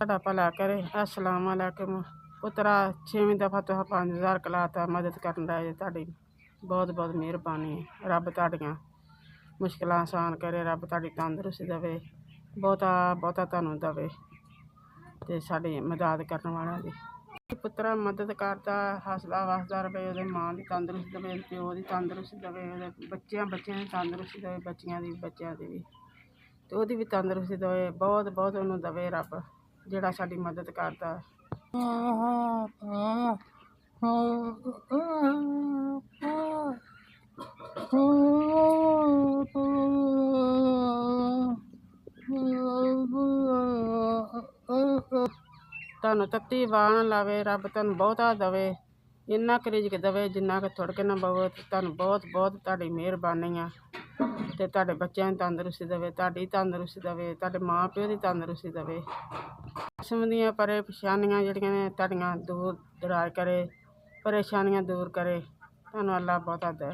ਤੁਹਾਡਾ ਭਲਾ ਕਰੇ। अस्सलाम वालेकुम पुत्रा, 6ਵੀਂ दफ़ा तुस 5000 कलाता मदद करन दा जे। ਤੁਹਾਡੀ बहुत बहुत ਮਿਹਰਬਾਨੀ है। रब ਤੁਹਾਡੀਆਂ ਮੁਸ਼ਕਿਲਾਂ आसान करे। रब ਤੁਹਾਡੀ तंदुरुस्ती देवे, बहुता बहुता ਤੁਹਾਨੂੰ देवे ਤੇ ਸਾਡੀ ਮਦਦ ਕਰਨ ਵਾਲਿਆਂ ਦੀ। ਪੁੱਤਰਾ ਮਦਦ ਕਰਦਾ, ਹੱਸਦਾ ਵਸਦਾ ਰਵੇ। ਉਹਦੇ ਮਾਂ ਦੀ ਤੰਦਰੁਸਤੀ ਦੇਵੇ, ਪਿਓ ਦੀ ਤੰਦਰੁਸਤੀ ਦੇਵੇ, ਉਹਦੇ ਬੱਚਿਆਂ ਦੀ ਤੰਦਰੁਸਤੀ ਦੇਵੇ, ਬੱਚਿਆਂ ਦੀ ਵੀ ਤੇ ਉਹਦੀ ਵੀ ਤੰਦਰੁਸਤੀ ਦੇਵੇ। ਬਹੁਤ ਬਹੁਤ ਉਹਨੂੰ ਦੇਵੇ ਰੱਬ, ਜਿਹੜਾ ਸਾਡੀ ਮਦਦ ਕਰਦਾ। ਤੁਹਾਨੂੰ ਤੱਤੀ ਵਾਹ ਨਾ ਲਾਵੇ। ਰੱਬ ਤੁਹਾਨੂੰ ਬਹੁਤਾ ਦੇਵੇ, ਇੰਨਾ ਕੁ ਰਿਜ਼ਕ ਦੇਵੇ ਜਿੰਨਾ ਕੁ ਥੋੜ੍ਹੇ ਨਾ ਬਹੁਤ। ਤੁਹਾਨੂੰ ਬਹੁਤ ਬਹੁਤ ਤੁਹਾਡੀ ਮਿਹਰਬਾਨੀ ਆ ਤੇ ਤੁਹਾਡੇ ਬੱਚਿਆਂ ਨੂੰ ਤੰਦਰੁਸਤੀ ਦੇਵੇ, ਤੁਹਾਡੀ ਤੰਦਰੁਸਤੀ ਦੇਵੇ, ਤੁਹਾਡੇ ਮਾਂ ਪਿਓ ਦੀ ਤੰਦਰੁਸਤੀ ਦੇਵੇ। ਕਿਸਮ ਦੀਆਂ ਪਰੇਸ਼ਾਨੀਆਂ ਜਿਹੜੀਆਂ ਨੇ ਤੁਹਾਡੀਆਂ ਦੂਰ ਦਰਾਜ਼ ਕਰੇ, ਪਰੇਸ਼ਾਨੀਆਂ ਦੂਰ ਕਰੇ। ਤੁਹਾਨੂੰ ਅੱਲਾ ਬਹੁਤਾ ਦੇ।